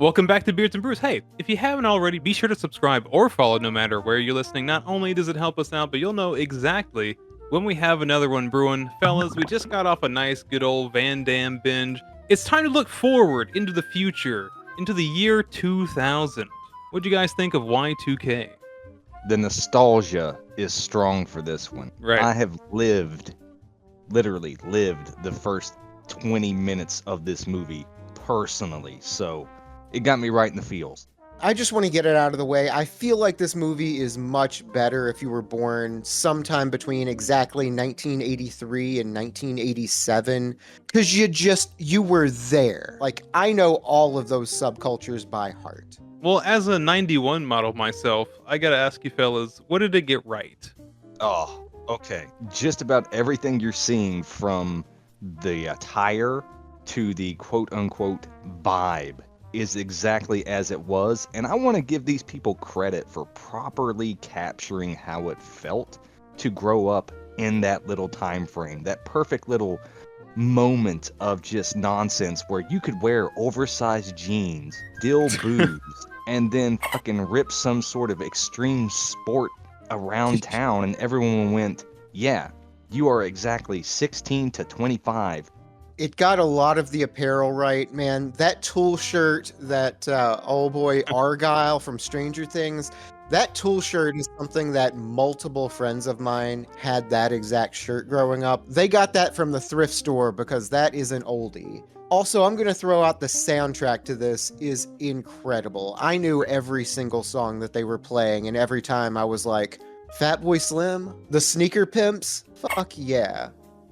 Welcome back to Beards and Brews. Hey, if you haven't already, be sure to subscribe or follow no matter where you're listening. Not only does it help us out, but you'll know exactly when we have another one brewing. Fellas, we just got off a nice, good old Van Damme binge. It's time to look forward into the future, into the year 2000. What'd you guys think of Y2K? The nostalgia is strong for this one. Right. I have literally lived the first 20 minutes of this movie personally, so it got me right in the feels. I just want to get it out of the way. I feel like this movie is much better if you were born sometime between exactly 1983 and 1987, because you were there. Like, I know all of those subcultures by heart. Well, as a 91 model myself, I gotta ask you fellas, what did it get right? Oh, okay. Just about everything you're seeing, from the attire to the quote-unquote vibe, is exactly as it was, and I want to give these people credit for properly capturing how it felt to grow up in that little time frame, that perfect little moment of just nonsense where you could wear oversized jeans, still booze, and then fucking rip some sort of extreme sport around town, and everyone went, yeah, you are exactly 16 to 25. It got a lot of the apparel right, man. That Tool shirt, that old boy Argyle from Stranger Things, that Tool shirt is something that multiple friends of mine had that exact shirt growing up. They got that from the thrift store because that is an oldie. Also, I'm going to throw out the soundtrack to this is incredible. I knew every single song that they were playing, and every time I was like, Fatboy Slim, the Sneaker Pimps, fuck yeah.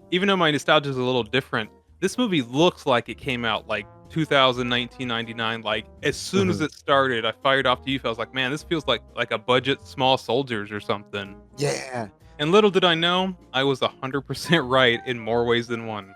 Even though my nostalgia is a little different, this movie looks like it came out like 2019, 99. Like, as soon as it started, I fired off to you. I was like, man, this feels like a budget Small Soldiers or something. Yeah. And little did I know, I was 100% right in more ways than one.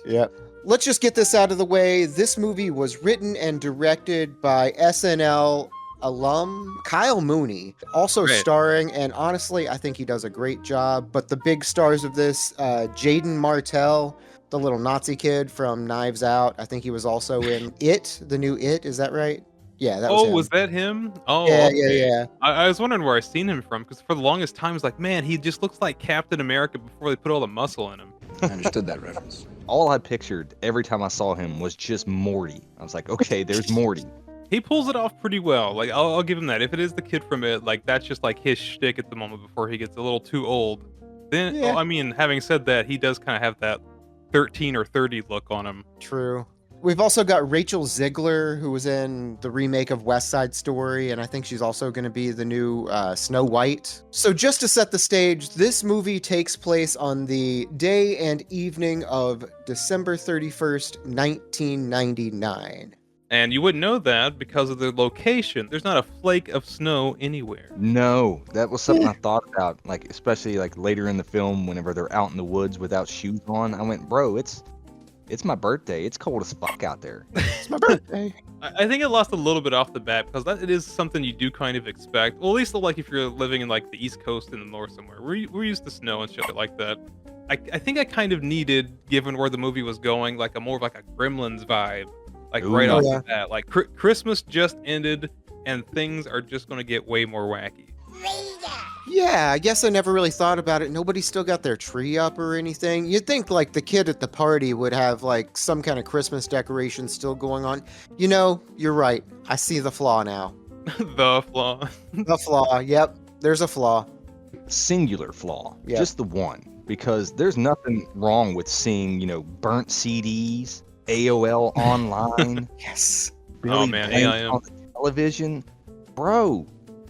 Yep. Let's just get this out of the way. This movie was written and directed by SNL alum Kyle Mooney, also Right. starring, and honestly, I think he does a great job. But the big stars of this, Jaden Martell, the little Nazi kid from Knives Out. I think he was also in It, the new It. Is that right? Yeah, that was him. Was that him? Oh, Yeah, okay. yeah. I was wondering where I seen him from, because for the longest time, I was like, man, he just looks like Captain America before they put all the muscle in him. I understood that reference. All I pictured every time I saw him was just Morty. I was like, okay, there's Morty. He pulls it off pretty well. Like, I'll give him that. If it is the kid from It, like, that's just like his shtick at the moment before he gets a little too old. Then, Yeah. I mean, having said that, he does kind of have that 13 or 30 look on him. True. We've also got Rachel Ziegler, who was in the remake of West Side Story, and I think she's also going to be the new Snow White. So just to set the stage, this movie takes place on the day and evening of December 31st, 1999. And you wouldn't know that because of the location. There's not a flake of snow anywhere. No, that was something I thought about, like, especially like later in the film, whenever they're out in the woods without shoes on. I went, bro, it's my birthday. It's cold as fuck out there. It's my birthday. I think it lost a little bit off the bat because it is something you do kind of expect. Well, at least like if you're living in like the East Coast in the North somewhere. We're used to snow and shit like that. I think I kind of needed, given where the movie was going, like a more of like a Gremlins vibe. Like right Ooh. off Yeah. the bat. Like Christmas just ended and things are just going to get way more wacky. Yeah, I guess I never really thought about it. Nobody still got their tree up or anything. You'd think like the kid at the party would have like some kind of Christmas decoration still going on. You know, you're right. I see the flaw now. The flaw. The flaw. Yep, there's a flaw. Singular flaw, Yeah. just the one, because there's nothing wrong with seeing, burnt CDs, AOL online, Yes. Billy man, Blanks AIM. on the television, bro,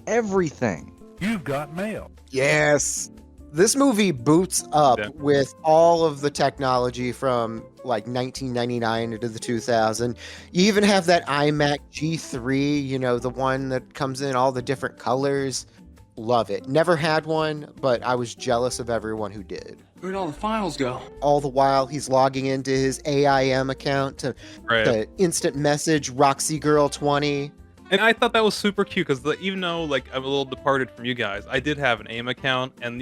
everything. You've got mail. Yes. This movie boots up Yeah. with all of the technology from like 1999 into the 2000. You even have that iMac G3, the one that comes in all the different colors. Love it. Never had one, but I was jealous of everyone who did. Where'd all the files go? All the while, he's logging into his AIM account to Right. the instant message Roxy Girl 20. And I thought that was super cute because even though like I'm a little departed from you guys, I did have an AIM account, and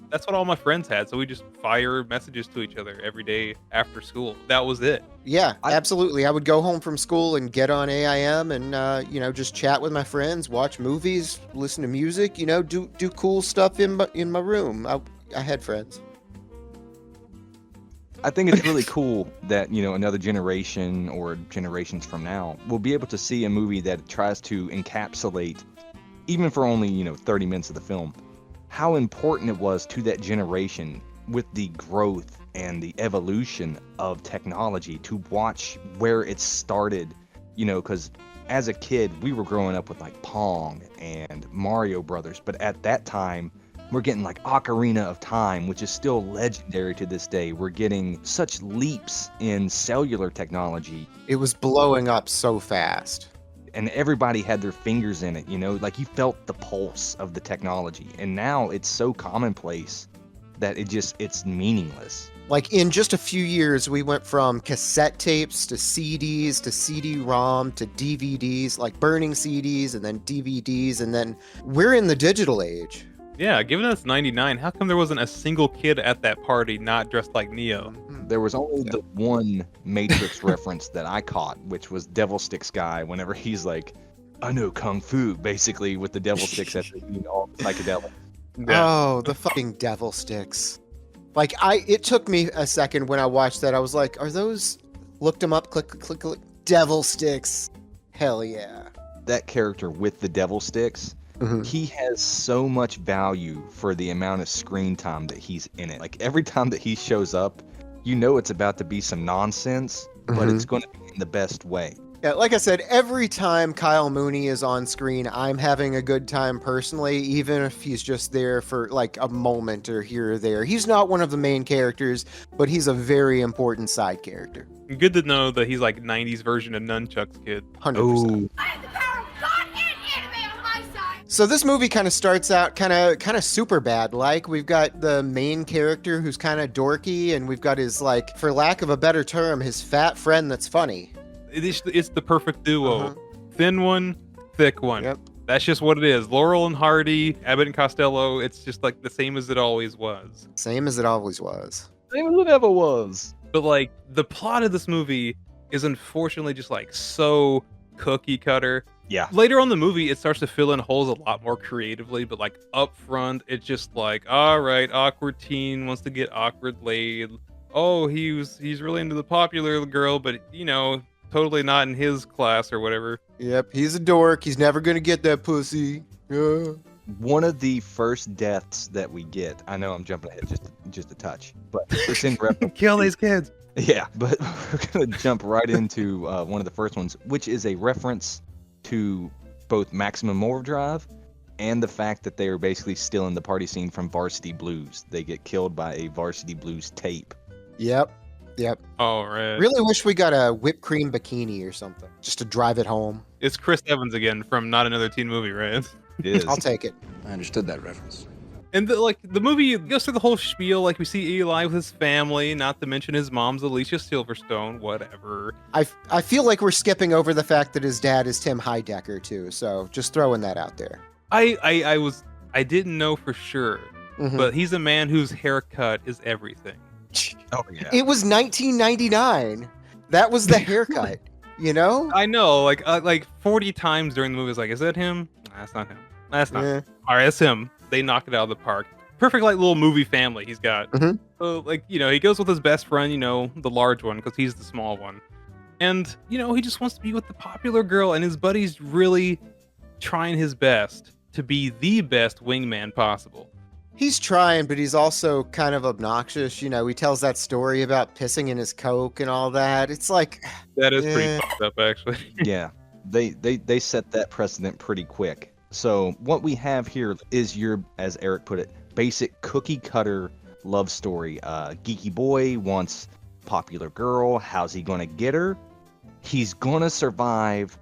that's what all my friends had. So we just fire messages to each other every day after school. That was it. Yeah, absolutely. I would go home from school and get on AIM and just chat with my friends, watch movies, listen to music, do cool stuff in my room. I had friends. I think it's really cool that, another generation or generations from now will be able to see a movie that tries to encapsulate, even for only, 30 minutes of the film, how important it was to that generation with the growth and the evolution of technology, to watch where it started, because as a kid, we were growing up with like Pong and Mario Brothers, but at that time, we're getting like Ocarina of Time, which is still legendary to this day. We're getting such leaps in cellular technology. It was blowing up so fast. And everybody had their fingers in it, like you felt the pulse of the technology. And now it's so commonplace that it's meaningless. Like in just a few years, we went from cassette tapes to CDs to CD-ROM to DVDs, like burning CDs and then DVDs. And then we're in the digital age. Yeah, given that it's 99, how come there wasn't a single kid at that party not dressed like Neo? There was only the one Matrix reference that I caught, which was Devil Sticks guy whenever he's like, I know Kung Fu, basically with the Devil Sticks at all psychedelic. Yeah. Oh, the fucking Devil Sticks. Like, it took me a second when I watched that. I was like, are those, looked them up, click, Devil Sticks. Hell yeah. That character with the Devil Sticks, he has so much value for the amount of screen time that he's in it. Like every time that he shows up, it's about to be some nonsense, but it's going to be in the best way. Yeah, like I said, every time Kyle Mooney is on screen, I'm having a good time personally, even if he's just there for like a moment or here or there. He's not one of the main characters, but he's a very important side character. Good to know that he's like 90s version of Nunchuck's kid. 100%. Ooh. I have the power of God and anime on my side. So this movie kind of starts out kind of super bad. Like we've got the main character who's kind of dorky, and we've got his, like, for lack of a better term, his fat friend that's funny. It's the perfect duo. Thin one, thick one. Yep. That's just what it is. Laurel and Hardy, Abbott and Costello, it's just like the same as it always was. Same as it always was. Same as it ever was. But like the plot of this movie is unfortunately just like so cookie cutter. Yeah. Later on in the movie, it starts to fill in holes a lot more creatively, but like up front, it's just like, all right, awkward teen wants to get awkward laid. Oh, he's really into the popular girl, but totally not in his class or whatever. Yep, he's a dork. He's never gonna get that pussy. One of the first deaths that we get, I know I'm jumping ahead just a touch, but it's in reference. Kill these kids. Yeah, but we're going to jump right into one of the first ones, which is a reference to both Maximum Overdrive and the fact that they are basically still in the party scene from Varsity Blues. They get killed by a Varsity Blues tape. Yep. All right. Really wish we got a whipped cream bikini or something, just to drive it home. It's Chris Evans again from Not Another Teen Movie, right? It is. I'll take it. I understood that reference. And the movie goes through the whole spiel. Like we see Eli with his family, not to mention his mom's Alicia Silverstone, whatever. I feel like we're skipping over the fact that his dad is Tim Heidecker too. So just throwing that out there. I didn't know for sure, but he's a man whose haircut is everything. Oh, yeah. It was 1999. That was the haircut. I know, like 40 times during the movie, it's like, is that him? Nah, that's not him. That's not him. All right, that's him. They knock it out of the park. Perfect, like, little movie family he's got. So, like, he goes with his best friend, the large one, because he's the small one. And, he just wants to be with the popular girl, and his buddy's really trying his best to be the best wingman possible. He's trying, but he's also kind of obnoxious. He tells that story about pissing in his Coke and all that. It's like... That is pretty fucked up, actually. Yeah, they set that precedent pretty quick. So what we have here is your, as Eric put it, basic cookie cutter love story. Geeky boy wants popular girl. How's he gonna get her? He's gonna survive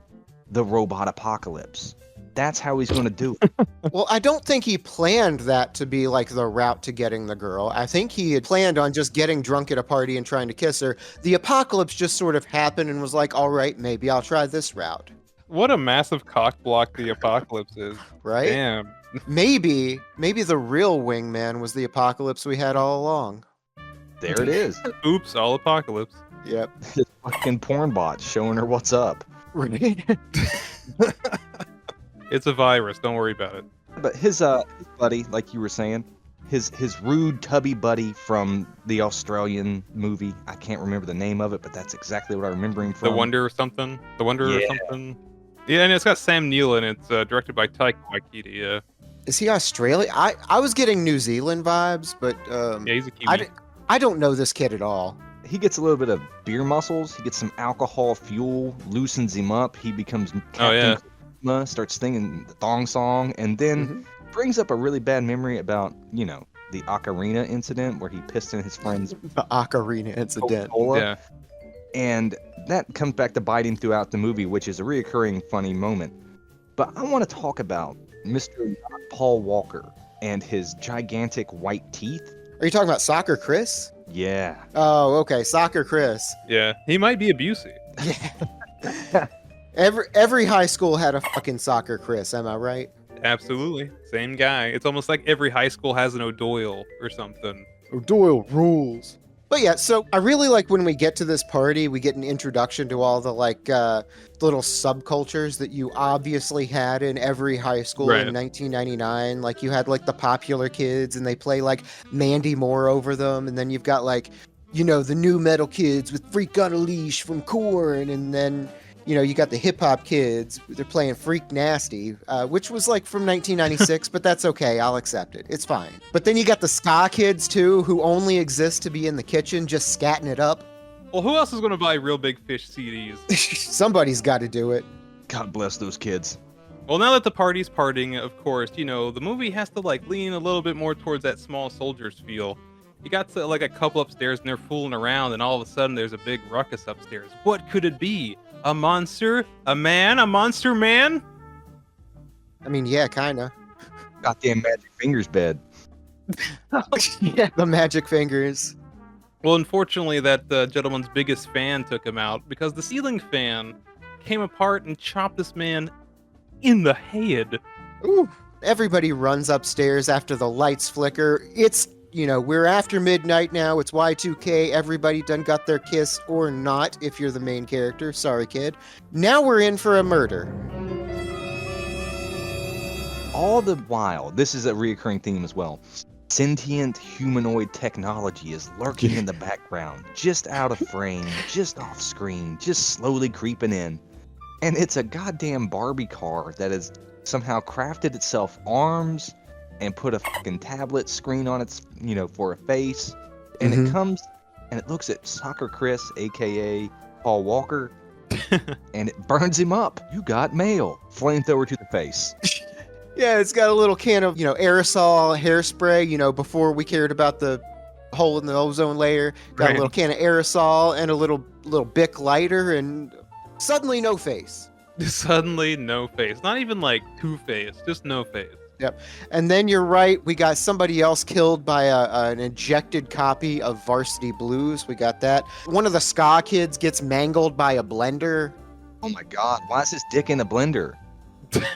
the robot apocalypse. That's how he's gonna do it. Well, I don't think he planned that to be like the route to getting the girl. I think he had planned on just getting drunk at a party and trying to kiss her. The apocalypse just sort of happened and was like, all right, maybe I'll try this route. What a massive cock block the apocalypse is. Right? Damn. Maybe the real wingman was the apocalypse we had all along. There it is. Oops, all apocalypse. Yep. His fucking porn bot showing her what's up. Right. It's a virus. Don't worry about it. But his buddy, like you were saying, his rude tubby buddy from the Australian movie. I can't remember the name of it, but that's exactly what I remember him from. The Wonder or something. The Wonder or Yeah. something. Yeah, and it's got Sam Neill and it's directed by Taika Waititi. Yeah, Is he Australian? I was getting New Zealand vibes, but yeah, he's a Kiwi. I don't know this kid at all. He gets a little bit of beer muscles. He gets some alcohol fuel, loosens him up. He becomes Captain Charisma, starts singing the thong song, and then brings up a really bad memory about, the ocarina incident where he pissed in his friend's The ocarina incident. Coca-Cola. Yeah. And that comes back to bite him throughout the movie, which is a reoccurring funny moment. But I want to talk about Mr. Paul Walker and his gigantic white teeth. Are you talking about Soccer Chris? Yeah. Oh, okay, Soccer Chris. Yeah, he might be abusive. Yeah. Every high school had a fucking Soccer Chris, am I right? Absolutely. Same guy. It's almost like every high school has an O'Doyle or something. Doyle rules. But yeah, so I really like when we get to this party, we get an introduction to all the little subcultures that you obviously had in every high school Right. in 1999. Like you had like the popular kids and they play like Mandy Moore over them. And then you've got the new metal kids with Freak on a Leash from Korn. And then, you got the hip hop kids. They're playing Freak Nasty, which was like from 1996, but that's okay. I'll accept it. It's fine. But then you got the ska kids too, who only exist to be in the kitchen just scatting it up. Well, who else is going to buy Real Big Fish CDs? Somebody's got to do it. God bless those kids. Well, now that the party's partying, of course, the movie has to lean a little bit more towards that small soldiers feel. You got to a couple upstairs and they're fooling around, and all of a sudden there's a big ruckus upstairs. What could it be? A monster? A man? A monster man? I mean, yeah, kind of. Goddamn Magic Fingers bed. Yeah, the magic fingers. Well, unfortunately, that gentleman's biggest fan took him out because the ceiling fan came apart and chopped this man in the head. Ooh. Everybody runs upstairs after the lights flicker. It's, we're after midnight now. It's Y2K. Everybody done got their kiss or not if you're the main character. Sorry, kid. Now we're in for a murder. All the while, this is a reoccurring theme as well. Sentient humanoid technology is lurking in the background, just out of frame, just off screen, just slowly creeping in. And it's a goddamn Barbie car that has somehow crafted itself arms and put a fucking tablet screen on its, for a face. And it comes and it looks at Soccer Chris, aka Paul Walker, and it burns him up. You got mail. Flamethrower to the face. Yeah, it's got a little can of, aerosol hairspray, before we cared about the hole in the ozone layer. Got Right. a little can of aerosol and a little Bic lighter, and suddenly no face. Suddenly, no face. Not even Two-Face, just no face. And then you're right, we got somebody else killed by an injected copy of Varsity Blues. We got that. One of the ska kids gets mangled by a blender. Oh my god, why is his dick in a blender?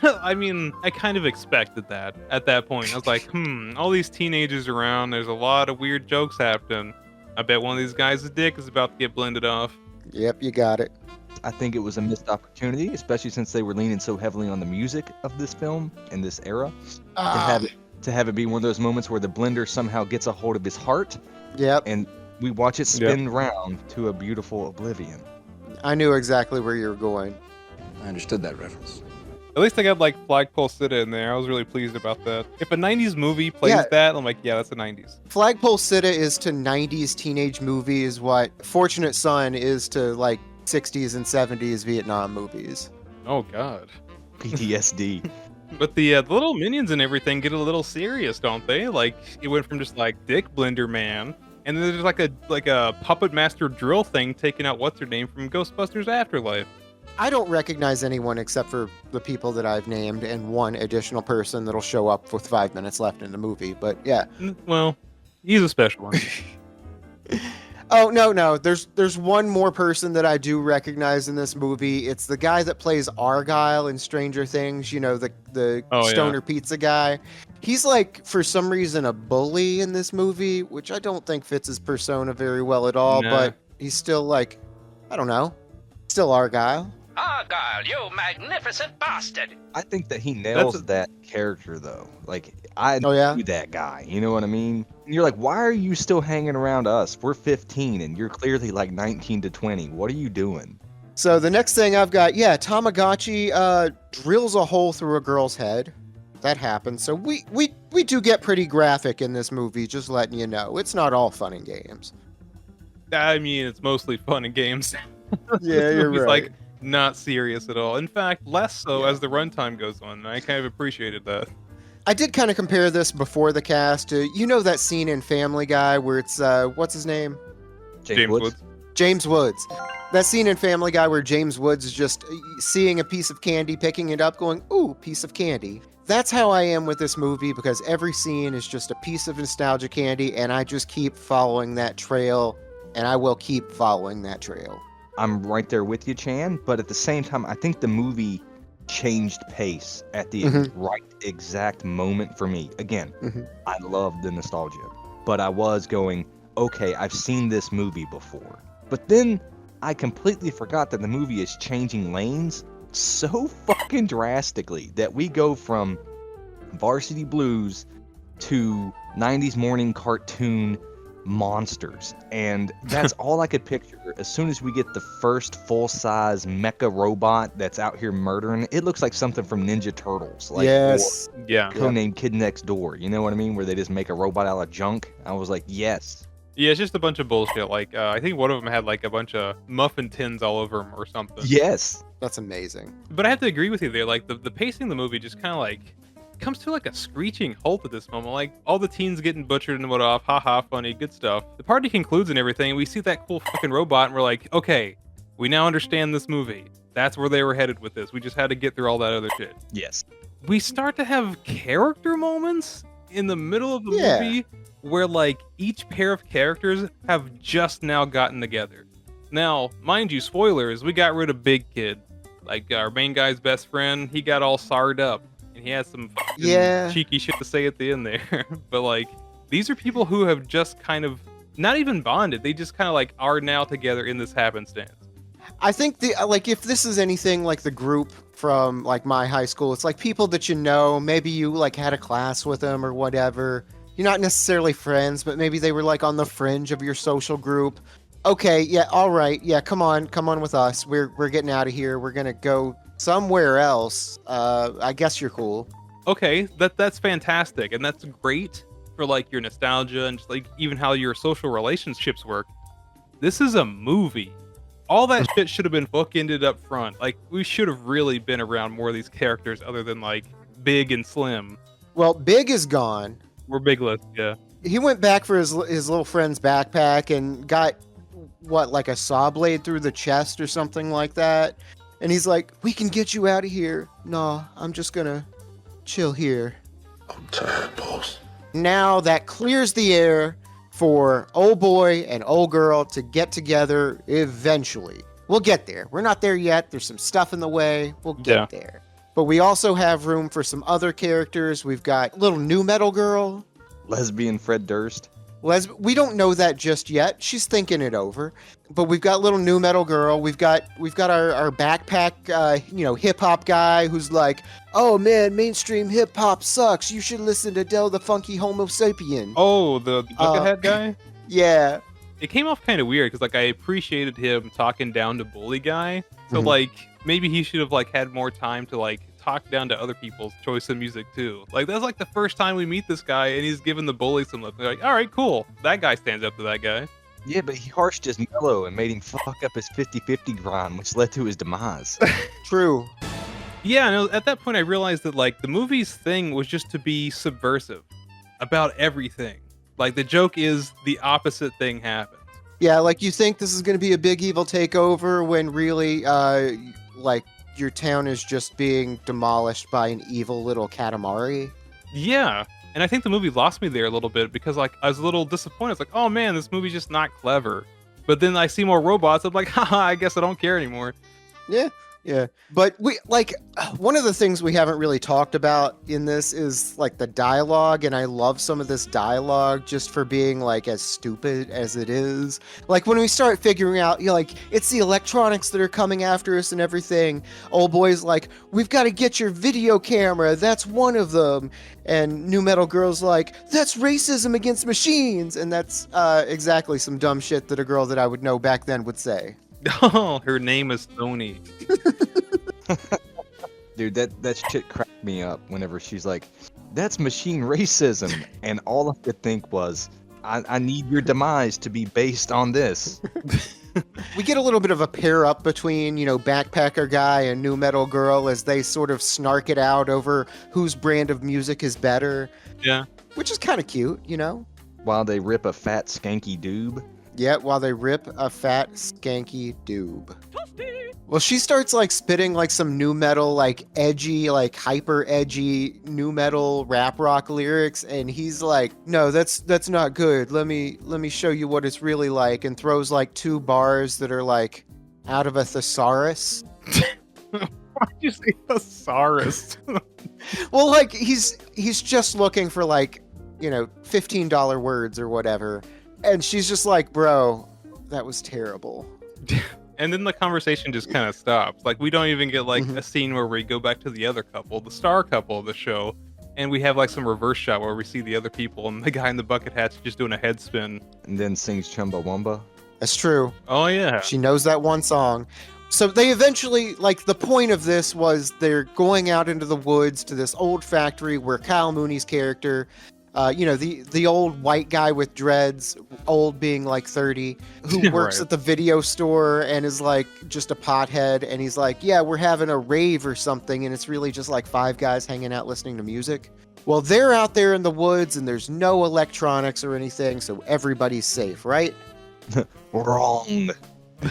I mean, I kind of expected that at that point. I was like, all these teenagers around, there's a lot of weird jokes happening. I bet one of these guys' dick is about to get blended off. Yep, you got it. I think it was a missed opportunity, especially since they were leaning so heavily on the music of this film in this era. To have it be one of those moments where the blender somehow gets a hold of his heart, Yep, and we watch it spin round to a beautiful oblivion. I knew exactly where you were going. I understood that reference. At least I got Flagpole Sitta in there. I was really pleased about that. If a 90s movie plays Yeah. that, I'm like, yeah, that's the 90s. Flagpole Sitta is to 90s teenage movies what Fortunate Son is to 60s and 70s Vietnam movies. Oh, God. PTSD. But the little minions and everything get a little serious, don't they? It went from just Dick Blender Man, and then there's a puppet master drill thing taking out what's her name from Ghostbusters Afterlife. I don't recognize anyone except for the people that I've named and one additional person that'll show up with 5 minutes left in the movie. But yeah. Well, he's a special one. Oh no. There's one more person that I do recognize in this movie. It's the guy that plays Argyle in Stranger Things. You know, the Oh, yeah. stoner pizza guy. He's like, for some reason, a bully in this movie, which I don't think fits his persona very well at all. Nah. But he's still like, I don't know, still Argyle. Argyle, you magnificent bastard! I think that he nails that character though. Like I Oh, yeah? knew that guy. You know what I mean? And you're like, why are you still hanging around us? We're 15 and you're clearly like 19 to 20. What are you doing? So the next thing I've got, Tamagotchi drills a hole through a girl's head. That happens. So we do get pretty graphic in this movie, just letting you know. It's not all fun and games. I mean, it's mostly fun and games. Yeah, This you're movie's, right. like, not serious at all. In fact, less so as the runtime goes on. And I kind of appreciated that. I did kind of compare this before the cast to, you know, that scene in Family Guy where it's, what's his name? James Woods. James Woods. That scene in Family Guy where James Woods is just seeing a piece of candy, picking it up, going, ooh, piece of candy. That's how I am with this movie, because every scene is just a piece of nostalgia candy, and I just keep following that trail, and I will keep following that trail. I'm right there with you, Chan, but at the same time, I think the movie changed pace at the right exact moment for me. Again, I love the nostalgia, but I was going, okay, I've seen this movie before. But then I completely forgot that the movie is changing lanes so fucking drastically that we go from Varsity Blues to 90s morning cartoon monsters, and that's all I could picture. As soon as we get the first full-size mecha robot that's out here murdering, it looks like something from Ninja Turtles, like, Yes. Yeah. or Codename Kid Next Door, you know what I mean, where they just make a robot out of junk. I was like, yes. Yeah, it's just a bunch of bullshit. Like, I think one of them had, like, a bunch of muffin tins all over him or something. Yes. That's amazing. But I have to agree with you there. Like, the pacing of the movie just kind of, like, comes to, like, a screeching halt at this moment. Like, all the teens getting butchered and what off. Haha, funny, good stuff. The party concludes and everything, and we see that cool fucking robot, and we're like, okay, we now understand this movie. That's where they were headed with this. We just had to get through all that other shit. Yes. We start to have character moments in the middle of the Yeah. movie where, like, each pair of characters have just now gotten together. Now, mind you, spoilers, we got rid of Big Kid. Like, our main guy's best friend, he got all sarred up. And he had some fucking cheeky shit to say at the end there. But, like, these are people who have just kind of, not even bonded, they just kind of, like, are now together in this happenstance. I think if this is anything like the group from like my high school, it's like people that you know, maybe you like had a class with them or whatever. You're not necessarily friends, but maybe they were like on the fringe of your social group. Okay, yeah, all right, yeah, come on with us. We're getting out of here. We're gonna go somewhere else. I guess you're cool. Okay, that's fantastic, and that's great for, like, your nostalgia and just, like, even how your social relationships work. This is a movie. All that shit should have been bookended up front. Like, we should have really been around more of these characters other than, like, Big and Slim. Well, Big is gone. We're Bigless, yeah. He went back for his little friend's backpack and got like a saw blade through the chest or something like that. And he's like, "We can get you out of here." No, I'm just gonna chill here. I'm tired, boss. Now that clears the air for old boy and old girl to get together eventually. We'll get there. We're not there yet. There's some stuff in the way. We'll get there. But we also have room for some other characters. We've got little new metal girl. Lesbian Fred Durst. We don't know that just yet. She's thinking it over. But we've got little new metal girl. We've got our backpack, hip hop guy who's like, "Oh man, mainstream hip hop sucks. You should listen to Del the Funky Homo Sapien." Oh, the Buckethead guy? Yeah. It came off kind of weird, because, like, I appreciated him talking down to Bully Guy. So, like, maybe he should have, like, had more time to, like, talk down to other people's choice of music, too. Like, that's, like, the first time we meet this guy, and he's giving the Bully some lip. They're like, all right, cool. That guy stands up to that guy. Yeah, but he harshed his mellow and made him fuck up his 50-50 grind, which led to his demise. True. Yeah, no, at that point I realized that, like, the movie's thing was just to be subversive about everything. Like, the joke is the opposite thing happens. Yeah, like you think this is going to be a big evil takeover when really, like, your town is just being demolished by an evil little Katamari. Yeah, and I think the movie lost me there a little bit because, like, I was a little disappointed. It's like, oh man, this movie's just not clever. But then I see more robots. I'm like, haha, I guess I don't care anymore. Yeah. Yeah. But we like one of the things we haven't really talked about in this is like the dialogue, and I love some of this dialogue just for being like as stupid as it is. Like when we start figuring out, like it's the electronics that are coming after us and everything. Old boy's like, we've got to get your video camera. That's one of them. And New Metal Girl's like, that's racism against machines. And that's exactly some dumb shit that a girl that I would know back then would say. Oh, her name is Tony. Dude, that shit cracked me up whenever she's like, that's machine racism. And all I could think was, I need your demise to be based on this. We get a little bit of a pair up between, Backpacker Guy and New Metal Girl as they sort of snark it out over whose brand of music is better. Yeah. Which is kind of cute, While they rip a fat skanky doob. Yeah, while they rip a fat, skanky doob. Well, she starts like spitting like some new metal, like edgy, like hyper edgy new metal rap rock lyrics, and he's like, "No, that's not good. Let me show you what it's really like," and throws like 2 bars that are like out of a thesaurus. Why'd you say thesaurus? Well, like he's just looking for like, $15 words or whatever. And she's just like, bro, that was terrible. And then the conversation just kind of stops. Like, we don't even get like a scene where we go back to the other couple, the star couple of the show, and we have like some reverse shot where we see the other people and the guy in the bucket hat's just doing a head spin. And then sings Chumbawamba. That's true. Oh, yeah. She knows that one song. So they eventually, like, the point of this was they're going out into the woods to this old factory where Kyle Mooney's character, the old white guy with dreads, old being like 30, who works Right. at the video store and is like just a pothead. And he's like, yeah, we're having a rave or something. And it's really just like 5 guys hanging out listening to music. Well, they're out there in the woods and there's no electronics or anything. So everybody's safe, right? Wrong.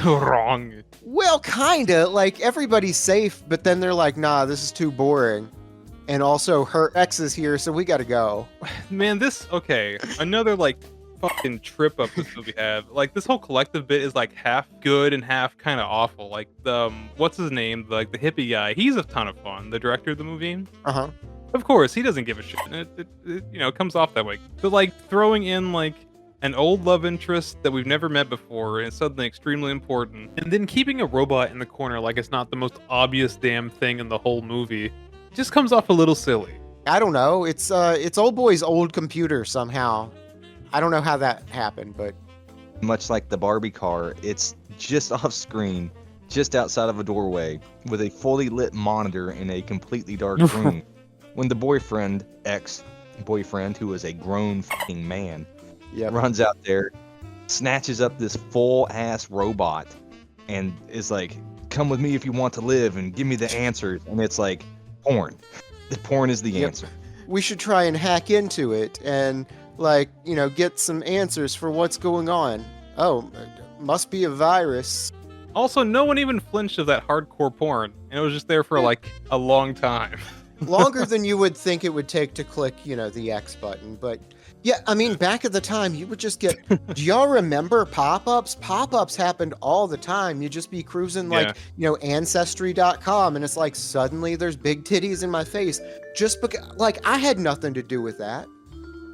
Wrong. Well, kinda. Like everybody's safe. But then they're like, nah, this is too boring. And also her ex is here, so we gotta go. Man, another like fucking trip up this movie had. Like this whole collective bit is like half good and half kind of awful. Like the what's his name, like the hippie guy, he's a ton of fun. The director of the movie, Uh-huh. of course, he doesn't give a shit. It comes off that way. But like throwing in like an old love interest that we've never met before and suddenly extremely important, and then keeping a robot in the corner like it's not the most obvious damn thing in the whole movie. Just comes off a little silly. I don't know. It's old boy's old computer somehow. I don't know how that happened, but Much like the Barbie car, it's just off screen, just outside of a doorway, with a fully lit monitor in a completely dark room. When the ex-boyfriend, who is a grown f***ing man, runs out there, snatches up this full-ass robot, and is like, come with me if you want to live, and give me the answers. And it's like, porn. The porn is the answer. we should try and hack into it and get some answers for what's going on. Oh, must be a virus. Also, no one even flinched of that hardcore porn, and it was just there for like a long time. Longer than you would think it would take to click, the X button. But yeah, I mean, back at the time, you would just get. Do y'all remember pop-ups? Pop-ups happened all the time. You'd just be cruising Ancestry.com, and it's like suddenly there's big titties in my face. Just because, I had nothing to do with that.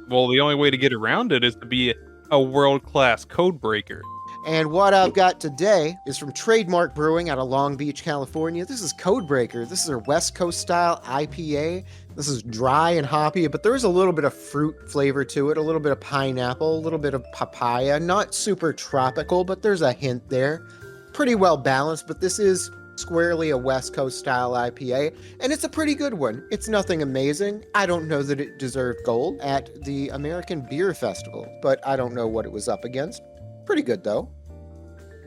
Well, the only way to get around it is to be a world-class codebreaker. And what I've got today is from Trademark Brewing out of Long Beach, California. This is Codebreaker. This is their West Coast style IPA. This is dry and hoppy, but there is a little bit of fruit flavor to it, a little bit of pineapple, a little bit of papaya. Not super tropical, but there's a hint there. Pretty well balanced, but this is squarely a West Coast style IPA, and it's a pretty good one. It's nothing amazing. I don't know that it deserved gold at the American Beer Festival, but I don't know what it was up against. Pretty good, though.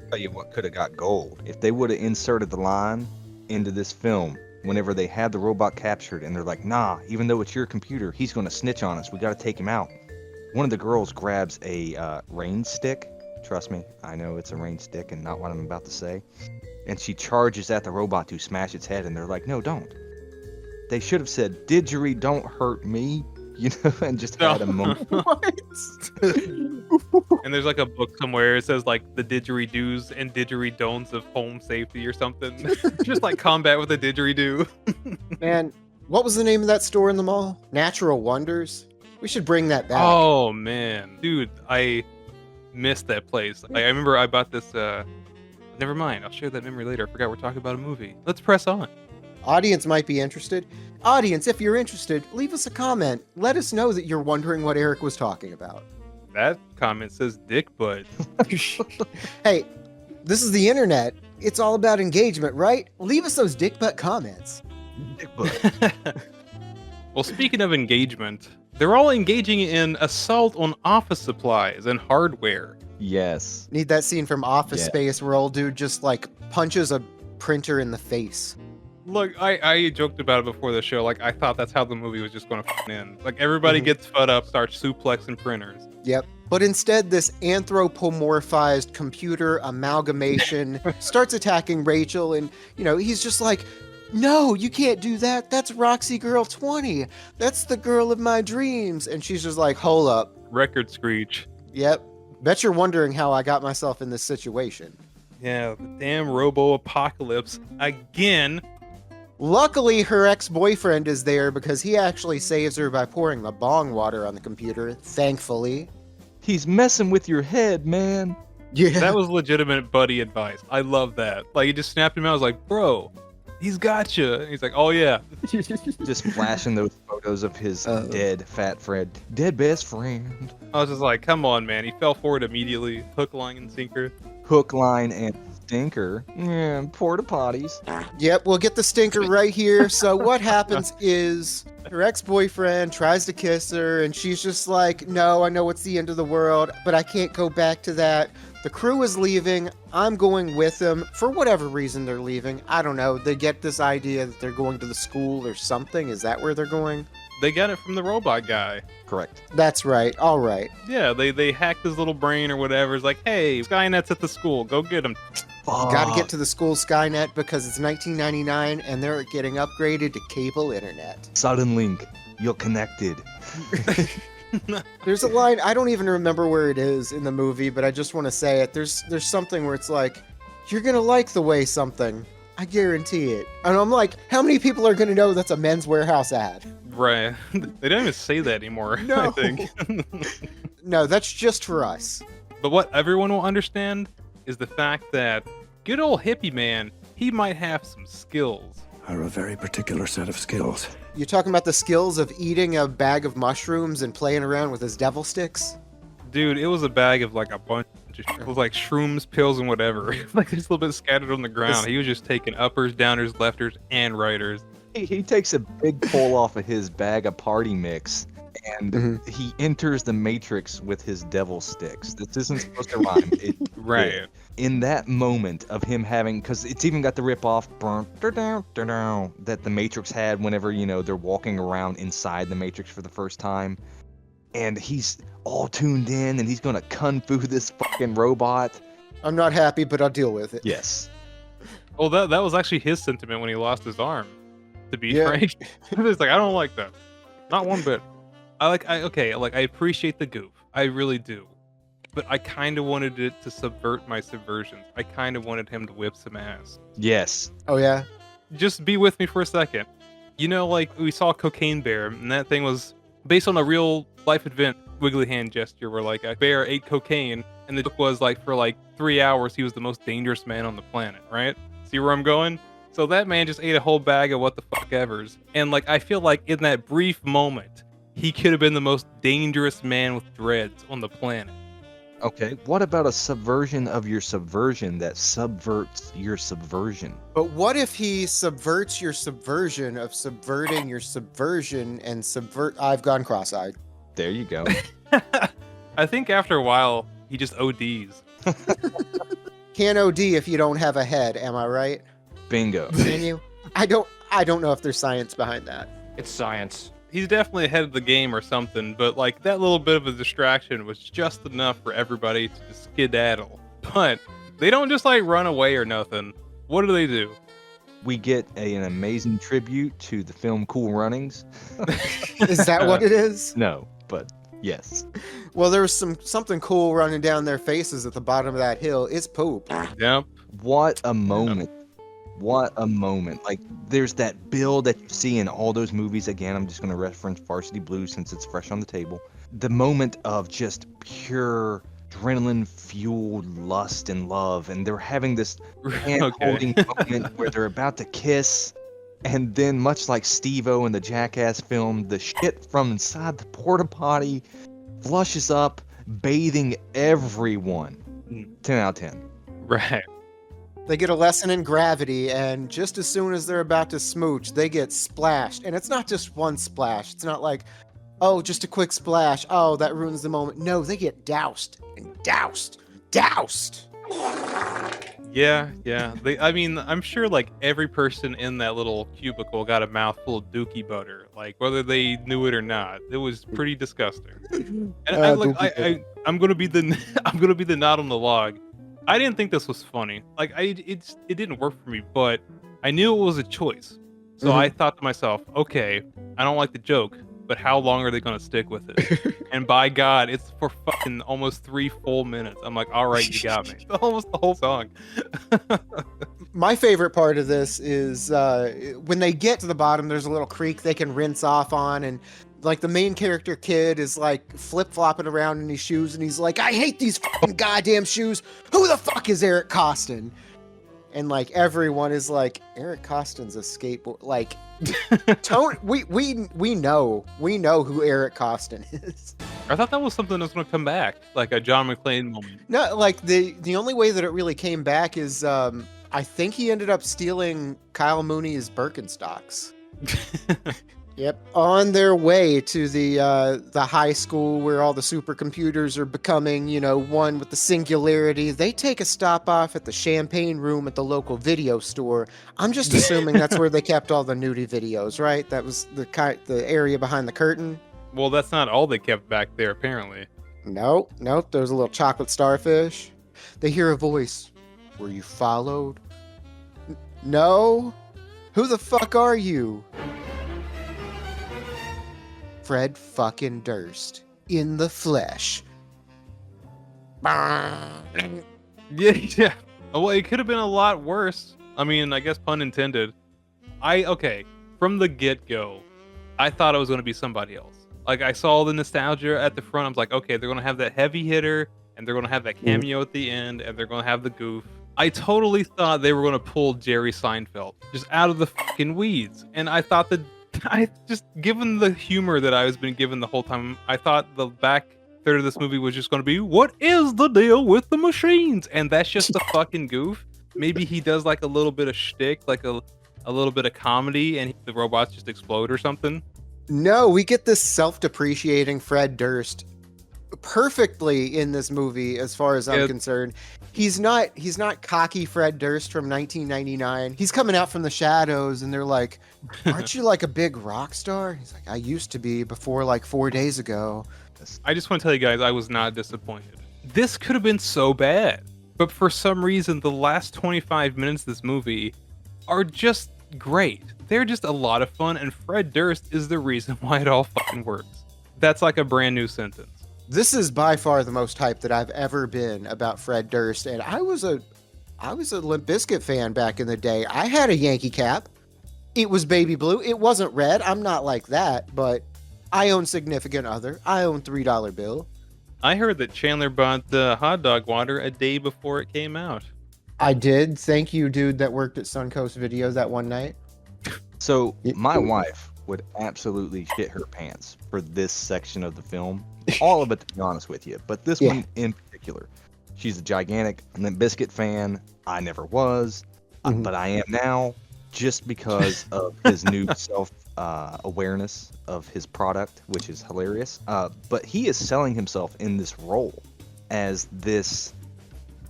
Tell you what could have got gold. If they would have inserted the line into this film whenever they had the robot captured and they're like, nah, even though it's your computer, he's going to snitch on us. We got to take him out. One of the girls grabs a rain stick. Trust me, I know it's a rain stick and not what I'm about to say. And she charges at the robot to smash its head, and they're like, no, don't. They should have said, didgeridoo, don't hurt me, and just had a moment. What? And there's like a book somewhere. It says like the didgeridoos and didgeridon'ts of home safety or something. Just like combat with a didgeridoo. Man, what was the name of that store in the mall? Natural Wonders? We should bring that back. Oh man, dude, I missed that place. I remember I bought this. Never mind. I'll share that memory later. I forgot we're talking about a movie. Let's press on. Audience might be interested. Audience, if you're interested, leave us a comment. Let us know that you're wondering what Eric was talking about. That comment says dick butt. Hey, this is the internet. It's all about engagement, right? Leave us those dick butt comments. Dick butt. Well, speaking of engagement, they're all engaging in assault on office supplies and hardware. Yes. Need that scene from Office Yeah. Space where old dude just like punches a printer in the face. Look, I joked about it before the show. Like, I thought that's how the movie was just going to end. Like, everybody gets fed up, starts suplexing printers. Yep. But instead, this anthropomorphized computer amalgamation starts attacking Rachel, and, you know, he's just like, no, you can't do that. That's Roxy Girl 20. That's the girl of my dreams. And she's just like, hold up. Record screech. Yep. Bet you're wondering how I got myself in this situation. Yeah, the damn robo-apocalypse. Again. Luckily, her ex-boyfriend is there because he actually saves her by pouring the bong water on the computer, thankfully. He's messing with your head, man. Yeah. That was legitimate buddy advice. I love that. Like, he just snapped him out. I was like, bro, he's got you. And he's like, oh, yeah. Just flashing those photos of his dead fat friend. Dead best friend. I was just like, come on, man. He fell for it immediately. Hook, line, and sinker. Hook, line, and stinker. Yeah, porta potties. Yep, we'll get the stinker right here. So what happens is her ex-boyfriend tries to kiss her, and she's just like, no, I know it's the end of the world, but I can't go back to that. The crew is leaving. I'm going with them. For whatever reason they're leaving. I don't know. They get this idea that they're going to the school or something. Is that where they're going? They got it from the robot guy. Correct. That's right. All right. Yeah, they hacked his little brain or whatever. It's like, hey, Skynet's at the school. Go get him. Got to get to the school Skynet because it's 1999 and they're getting upgraded to cable internet. Sudden link. You're connected. There's a line, I don't even remember where it is in the movie, but I just want to say it. There's something where it's like, you're going to like the way something. I guarantee it. And I'm like, how many people are going to know that's a Men's Warehouse ad? Right. They don't even say that anymore, No. I think. No, that's just for us. But what everyone will understand is the fact that good old hippie man, he might have some skills. I have a very particular set of skills. You're talking about the skills of eating a bag of mushrooms and playing around with his devil sticks? Dude, it was a bag of like a bunch of like shrooms, pills, and whatever. Like just a little bit scattered on the ground. He was just taking uppers, downers, lefters, and righters. He takes a big pull off of his bag of party mix, and he enters the Matrix with his devil sticks. This isn't supposed to rhyme. Right. In that moment of him having, because it's even got the rip-off that the Matrix had whenever, you know, they're walking around inside the Matrix for the first time. And he's all tuned in, and he's going to kung fu this fucking robot. I'm not happy, but I'll deal with it. Yes. Well, that was actually his sentiment when he lost his arm, to be Yeah. frank. It's like, I don't like that. Not one bit. I appreciate the goof. I really do. But I kind of wanted it to subvert my subversions. I kind of wanted him to whip some ass. Yes. Oh, yeah? Just be with me for a second. You know, like, we saw Cocaine Bear, and that thing was based on a real life event wiggly hand gesture where, like, a bear ate cocaine, and the joke was, like, for, like, 3 hours, he was the most dangerous man on the planet, right? See where I'm going? So that man just ate a whole bag of what the fuck evers. And, like, I feel like in that brief moment, he could have been the most dangerous man with dreads on the planet. Okay, what about a subversion of your subversion that subverts your subversion? But what if he subverts your subversion of subverting your subversion and subvert... I've gone cross-eyed. There you go. I think after a while, he just ODs. Can't OD if you don't have a head, am I right? Bingo. Can you? I don't know if there's science behind that. It's science. He's definitely ahead of the game or something, but like that little bit of a distraction was just enough for everybody to just skedaddle. But they don't just like run away or nothing. What do? We get an amazing tribute to the film Cool Runnings. Is that what it is? No, but Yes. Well, there was something cool running down their faces at the bottom of that hill. It's poop. Yep. What a moment. What a moment. Like, there's that build that you see in all those movies. Again, I'm just going to reference Varsity Blues since it's fresh on the table. The moment of just pure adrenaline-fueled lust and love. And they're having this hand-holding moment where they're about to kiss. And then, much like Steve-O in the Jackass film, the shit from inside the porta potty flushes up, bathing everyone. 10 out of 10. Right. They get a lesson in gravity, and just as soon as they're about to smooch, they get splashed. And it's not just one splash. It's not like, oh, just a quick splash. Oh, that ruins the moment. No, they get doused and doused. Yeah. I mean, I'm sure like every person in that little cubicle got a mouthful of dookie butter, like whether they knew it or not. It was pretty disgusting. And I'm gonna be the I'm gonna be the knot on the log. I didn't think this was funny. Like it didn't work for me, but I knew it was a choice. So I thought to myself, okay, I don't like the joke, but how long are they gonna stick with it? And by God, it's for fucking almost 3 full minutes. I'm like, all right, you got me. Almost the whole song. My favorite part of this is when they get to the bottom, there's a little creek they can rinse off on, and like the main character kid is like flip-flopping around in his shoes, and he's like, I hate these fucking goddamn shoes. Who the fuck is Eric Costin? And like everyone is like, Eric Costin's a skateboard. Like, Tony, we know who Eric Costin is. I thought that was something that was going to come back, like a John McClane moment. No, like the only way that it really came back is I think he ended up stealing Kyle Mooney's Birkenstocks. Yep, on their way to the high school where all the supercomputers are becoming, one with the singularity. They take a stop off at the champagne room at the local video store. I'm just assuming that's where they kept all the nudie videos, right? That was the area behind the curtain. Well, that's not all they kept back there, apparently. Nope. There's a little chocolate starfish. They hear a voice. Were you followed? No? Who the fuck are you? Fred fucking Durst in the flesh. Yeah. Well, it could have been a lot worse. I mean, I guess pun intended. From the get-go, I thought it was going to be somebody else. Like, I saw the nostalgia at the front. I was like, okay, they're going to have that heavy hitter, and they're going to have that cameo at the end, and they're going to have the goof. I totally thought they were going to pull Jerry Seinfeld just out of the fucking weeds. And I thought that given the humor that I was been given the whole time, I thought the back third of this movie was just going to be, what is the deal with the machines? And that's just a fucking goof. Maybe he does like a little bit of shtick, like a little bit of comedy, and the robots just explode or something. No, we get this self-depreciating Fred Durst perfectly in this movie, as far as I'm concerned. He's not cocky Fred Durst from 1999. He's coming out from the shadows, and they're like, aren't you like a big rock star? He's like, I used to be before like 4 days ago. I just want to tell you guys, I was not disappointed. This could have been so bad, but for some reason, the last 25 minutes of this movie are just great. They're just a lot of fun, and Fred Durst is the reason why it all fucking works. That's like a brand new sentence. This is by far the most hyped that I've ever been about Fred Durst, and I was a Limp Bizkit fan back in the day. I had a Yankee cap. It was baby blue. It wasn't red. I'm not like that, but I own Significant Other. I own $3 Bill. I heard that Chandler bought the hot dog water a day before it came out. I did. Thank you, dude, that worked at Suncoast Video that one night. So my wife would absolutely shit her pants for this section of the film. All of it, to be honest with you, but this one in particular. She's a gigantic Limp Bizkit fan. I never was, but I am now, just because of his new self-awareness of his product, which is hilarious. But he is selling himself in this role as this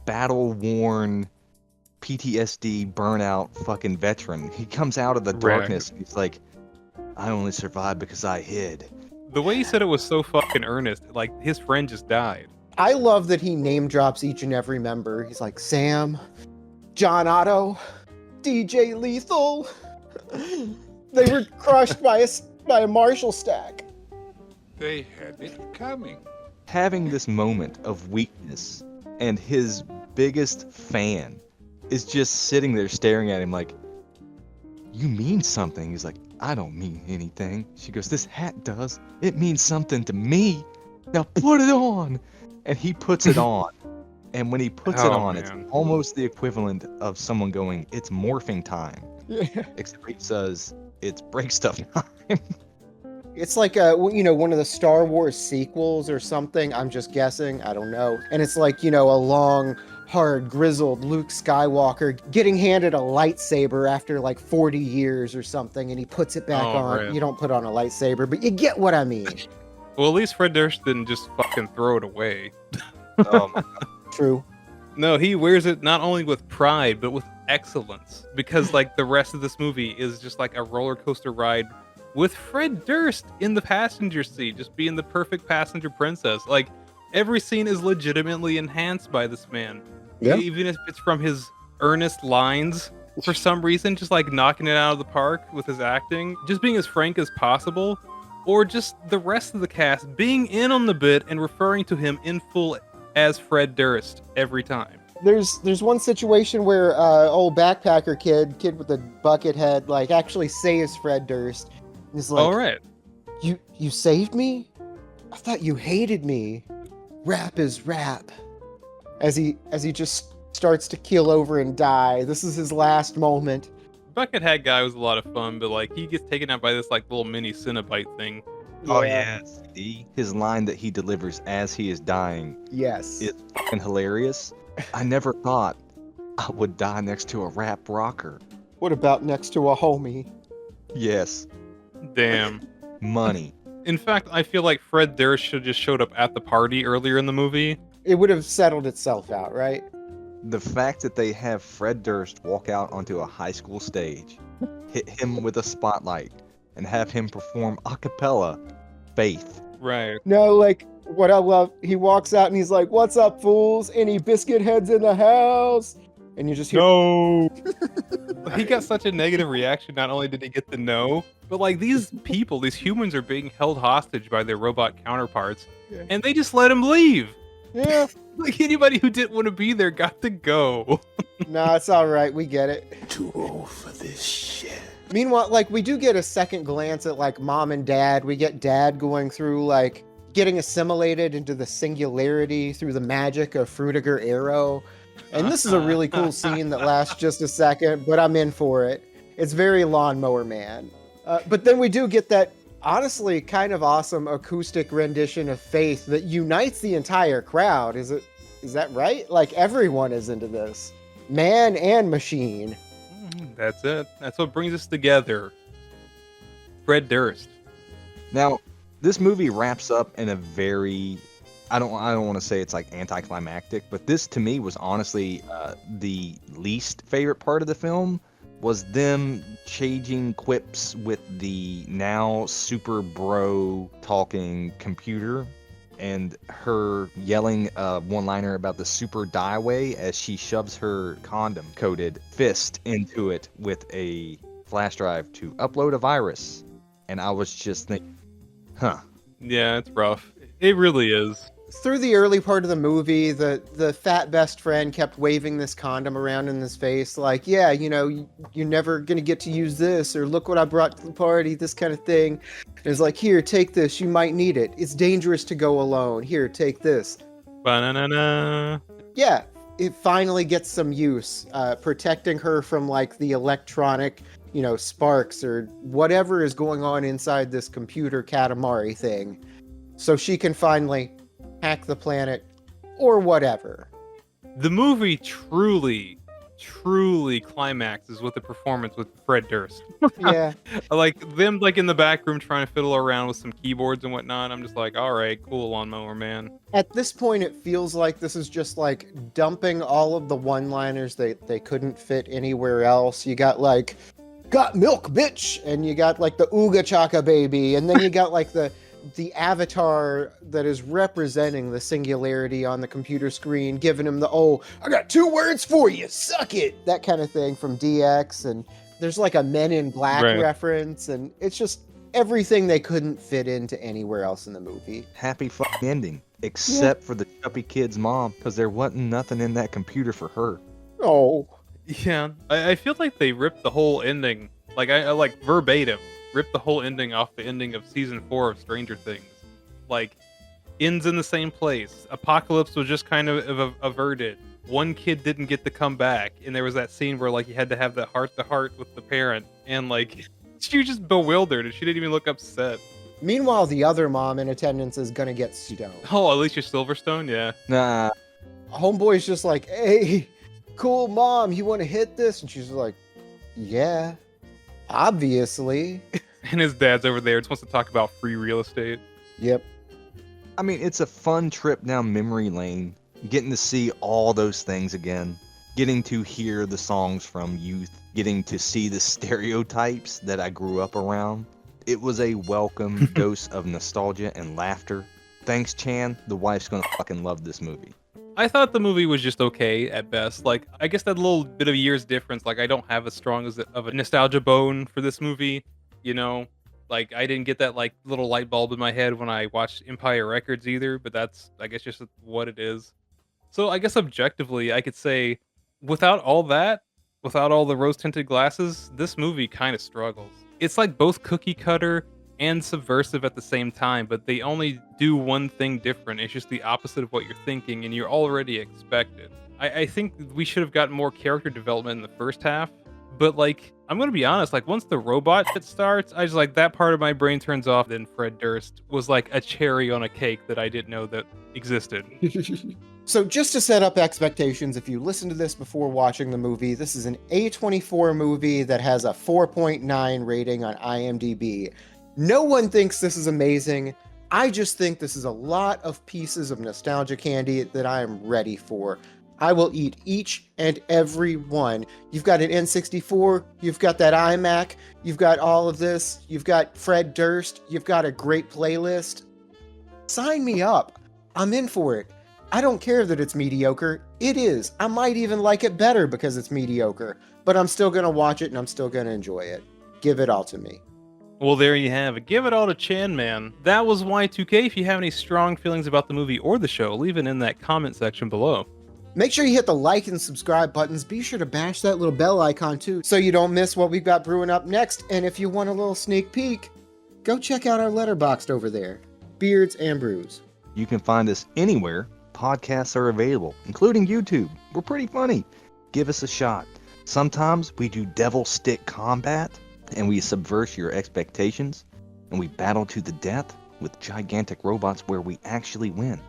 battle-worn, PTSD, burnout fucking veteran. He comes out of the darkness and he's like, I only survived because I hid. The way he said it was so fucking earnest, like his friend just died. I love that he name drops each and every member. He's like, Sam, John Otto, DJ Lethal. They were crushed by a Marshall stack. They had it coming. Having this moment of weakness, and his biggest fan is just sitting there staring at him like, you mean something. He's like, I don't mean anything. She goes, this hat does. It means something to me. Now put it on. And he puts it on. And when he puts it on, it's almost the equivalent of someone going, it's morphing time. Yeah. Except he says, it's break stuff time. It's like one of the Star Wars sequels or something. I'm just guessing. I don't know. And it's like, a long, hard, grizzled Luke Skywalker getting handed a lightsaber after like 40 years or something, and he puts it back on. Right. You don't put on a lightsaber, but you get what I mean. Well, at least Fred Durst didn't just fucking throw it away. Oh my God. True. No, he wears it not only with pride, but with excellence. Because, like, the rest of this movie is just like a roller coaster ride with Fred Durst in the passenger seat, just being the perfect passenger princess. Like, every scene is legitimately enhanced by this man. Yeah. Even if it's from his earnest lines, for some reason, just like knocking it out of the park with his acting, just being as frank as possible, or just the rest of the cast being in on the bit and referring to him in full as Fred Durst every time. There's one situation where old backpacker kid with the bucket head like actually saves Fred Durst. He's like, All right. You saved me? I thought you hated me. Rap is rap. As he just starts to keel over and die. This is his last moment. Buckethead guy was a lot of fun, but like he gets taken out by this like little mini Cinnabite thing. Oh yes. His line that he delivers as he is dying Yes. is fucking hilarious. I never thought I would die next to a rap rocker. What about next to a homie? Yes. Damn. Money. In fact, I feel like Fred Durst should have just showed up at the party earlier in the movie. It would have settled itself out, right? The fact that they have Fred Durst walk out onto a high school stage, hit him with a spotlight, and have him perform a cappella, Faith. Right. No, like what I love, he walks out and he's like, "What's up, fools? Any biscuit heads in the house?" And you just hear, No. He got such a negative reaction. Not only did he get the no, but like these people, these humans are being held hostage by their robot counterparts, Yeah. and they just let him leave. "Yeah, Like anybody who didn't want to be there got to go. no, it's all right, we get it." Too old for this shit. Meanwhile, like we do get a second glance at like mom and dad. We get dad going through like getting assimilated into the singularity through the magic of Frutiger Arrow. And this is a really cool scene that lasts just a second, but I'm in for it. It's very Lawnmower Man. But then we do get that honestly kind of awesome acoustic rendition of Faith that unites the entire crowd. Is that right? Like everyone is into this. Man and machine. That's it. That's what brings us together. Fred Durst. Now, this movie wraps up in a very, I don't want to say it's like anticlimactic, but this to me was honestly the least favorite part of the film was them changing quips with the now super bro talking computer and her yelling one-liner about the super die way as she shoves her condom-coated fist into it with a flash drive to upload a virus. And I was just thinking, huh. Yeah, it's rough. It really is. Through the early part of the movie, the fat best friend kept waving this condom around in his face, like, yeah, you're never gonna get to use this, or look what I brought to the party, this kind of thing. And it's like, here, take this, you might need it. It's dangerous to go alone. Here, take this. Ba-na-na-na. Yeah, it finally gets some use, protecting her from like the electronic, sparks or whatever is going on inside this computer Katamari thing. So she can finally hack the planet or whatever. The movie truly climaxes with the performance with Fred Durst. Yeah. Like them like in the back room trying to fiddle around with some keyboards and whatnot. I'm just like, all right, cool, Lawnmower Man. At this point, it feels like this is just like dumping all of the one-liners they couldn't fit anywhere else. You got like, got milk, bitch! And you got like the Ooga Chaka baby. And then you got like the avatar that is representing the singularity on the computer screen, giving him the, oh, I got 2 words for you, suck it! That kind of thing from DX. And there's like a Men in Black Right. reference. And it's just everything they couldn't fit into anywhere else in the movie. Happy fucking ending, except for the chubby kid's mom, because there wasn't nothing in that computer for her. Oh. Yeah, I feel like they ripped the whole ending, like I like verbatim, ripped the whole ending off the ending of season 4 of Stranger Things. Like, ends in the same place. Apocalypse was just kind of averted. One kid didn't get to come back, and there was that scene where like you had to have that heart-to-heart with the parent, and like she was just bewildered, and she didn't even look upset. Meanwhile, the other mom in attendance is gonna get stoned. Oh, Alicia Silverstone, yeah. Nah, Homeboy's just like, hey, cool mom, you want to hit this? And she's like, yeah, obviously. And his dad's over there, just wants to talk about free real estate. Yep. I mean, it's a fun trip down memory lane, getting to see all those things again, getting to hear the songs from youth, getting to see the stereotypes that I grew up around. It was a welcome dose of nostalgia and laughter. Thanks, Chan. The wife's gonna fucking love this movie. I thought the movie was just okay at best. Like, I guess that little bit of a year's difference, like I don't have as strong of a nostalgia bone for this movie, you know? Like, I didn't get that like little light bulb in my head when I watched Empire Records either, but that's, I guess, just what it is. So I guess objectively, I could say, without all that, without all the rose-tinted glasses, this movie kind of struggles. It's like both cookie cutter and subversive at the same time, but they only do one thing different. It's just the opposite of what you're thinking, and you're already expected. I think we should have gotten more character development in the first half, but like, I'm gonna be honest, like once the robot shit starts, I just like that part of my brain turns off. Then Fred Durst was like a cherry on a cake that I didn't know that existed. So just to set up expectations, if you listen to this before watching the movie, this is an A24 movie that has a 4.9 rating on IMDb. No one thinks this is amazing. I just think this is a lot of pieces of nostalgia candy that I am ready for. I will eat each and every one. You've got an N64, you've got that iMac, you've got all of this, you've got Fred Durst, you've got a great playlist. Sign me up. I'm in for it. I don't care that it's mediocre. It is. I might even like it better because it's mediocre, but I'm still going to watch it and I'm still going to enjoy it. Give it all to me. Well, there you have it. Give it all to Chan Man. That was Y2K. If you have any strong feelings about the movie or the show, leave it in that comment section below. Make sure you hit the like and subscribe buttons. Be sure to bash that little bell icon too, so you don't miss what we've got brewing up next. And if you want a little sneak peek, go check out our letterboxd over there. Beards and Brews. You can find us anywhere podcasts are available, including YouTube. We're pretty funny. Give us a shot. Sometimes we do devil stick combat, and we subvert your expectations, and we battle to the death with gigantic robots where we actually win.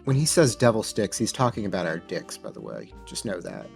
When he says devil sticks, he's talking about our dicks, by the way. Just know that.